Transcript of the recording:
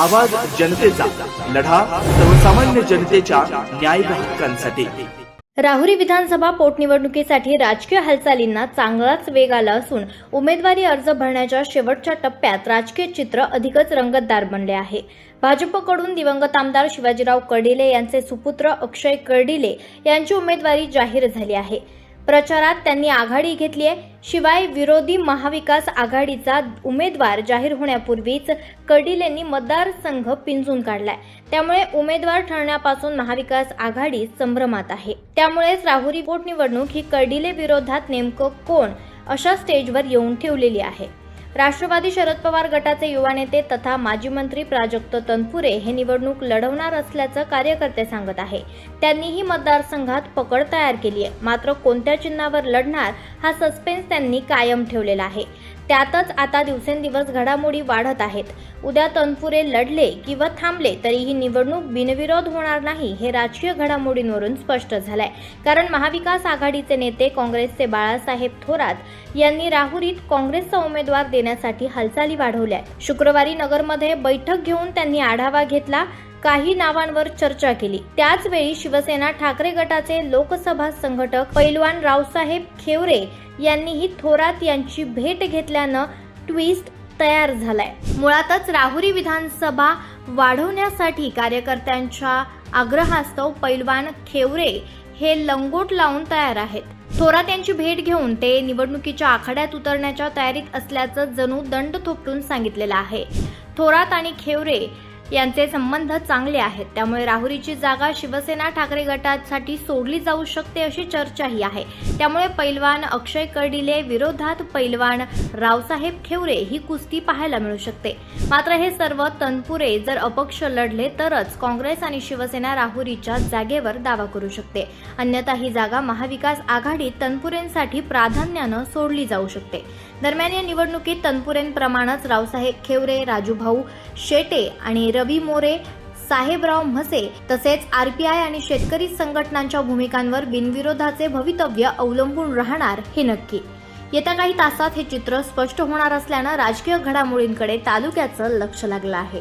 आवाज जनतेचा, लढा सर्वसामान्य जनतेच्या न्याय व हक्कांसाठी। राहुरी विधानसभा पोटनिवडणुकीसाठी राजकीय हालचालींना चांगलाच वेग आला असून उमेदवारी अर्ज भरण्याच्या शेवटच्या टप्प्यात राजकीय चित्र अधिकच रंगतदार बनले आहे। भाजपकडून दिवंगत आमदार शिवाजीराव कर्डिले यांचे सुपुत्र अक्षय कर्डिले यांची उमेदवारी जाहीर झाली आहे। प्रचारात त्यांनी आघाडी घेतली आहे। शिवाय विरोधी महाविकास आघाडीचा उमेदवार जाहीर होण्यापूर्वीच कर्डिलेंनी मतदारसंघ पिंजून काढलाय। त्यामुळे उमेदवार ठरण्यापासून महाविकास आघाडी संभ्रमात आहे। त्यामुळेच राहुरी पोटनिवडणूक ही कर्डिले विरोधात नेमकं कोण अशा स्टेजवर येऊन ठेवलेली आहे। राष्ट्रवादी शरद पवार गटाचे युवा नेते तथा माजी मंत्री प्राजक्त तनपुरे हे निवडणूक लढवणार असल्याचं कार्यकर्ते सांगत आहे। त्यांनीही मतदारसंघात पकड तयार केली आहे। मात्र कोणत्या चिन्हावर लढणार हा सस्पेन्स त्यांनी कायम ठेवलेला आहे। त्यातच आता दिवसेंदिवस घडामोडी वाढत आहेत। उद्या तनपुरे लढले किंवा थांबले तरीही निवडणूक बिनविरोध होणार नाही हे राजकीय घडामोडींवरून स्पष्ट झालंय। कारण महाविकास आघाडीचे नेते काँग्रेसचे बाळासाहेब थोरात यांनी राहुरीत काँग्रेसचा उमेदवार देण्यासाठी हालचाली वाढवल्या। शुक्रवारी नगरमध्ये बैठक घेऊन त्यांनी आढावा घेतला, काही नावांवर चर्चा केली। त्याच वेळी शिवसेना ठाकरे गटाचे लोकसभा संघटक पैलवान रावसाहेब खेवरे यांनीही थोरात यांची भेट घेतल्यानं ट्विस्ट तयार झालाय। मुळातच राहुरी विधानसभा वाढवण्यासाठी कार्यकर्त्यांच्या आग्रहास्तव पैलवान खेवरे हे लंगोट लावून तयार आहेत। थोरात यांची भेट घेऊन ते निवडणुकीच्या आखाड्यात उतरण्याच्या तयारीत असल्याचं जणू दंड थोपटून सांगितलेलं आहे। थोरात आणि खेवरे यांचे संबंध चांगले आहेत, त्यामुळे राहुरीची जागा शिवसेना ठाकरे गटासाठी सोडली जाऊ शकते अशी चर्चाही आहे। त्यामुळे पैलवान अक्षय कर्डिले विरोधात पैलवान रावसाहेब खेवरे ही कुस्ती पाहायला मिळू शकते। मात्र हे सर्व तनपुरे जर अपक्ष लढले तरच काँग्रेस आणि शिवसेना राहुरीच्या जागेवर दावा करू शकते। अन्यथा ही जागा महाविकास आघाडी तनपुरेंसाठी प्राधान्यानं सोडली जाऊ शकते। दरम्यान या निवडणुकीत तनपुरेंप्रमाणेच रावसाहेब खेवरे, राजूभाऊ शेटे आणि रवी मोरे, साहेबराव म्हसे तसेच आरपीआय आणि शेतकरी संघटनांच्या भूमिकांवर बिनविरोधाचे भवितव्य अवलंबून राहणार हे नक्की। येत्या काही तासात हे चित्र स्पष्ट होणार असल्यानं राजकीय घडामोडींकडे तालुक्याचं लक्ष लागलं आहे।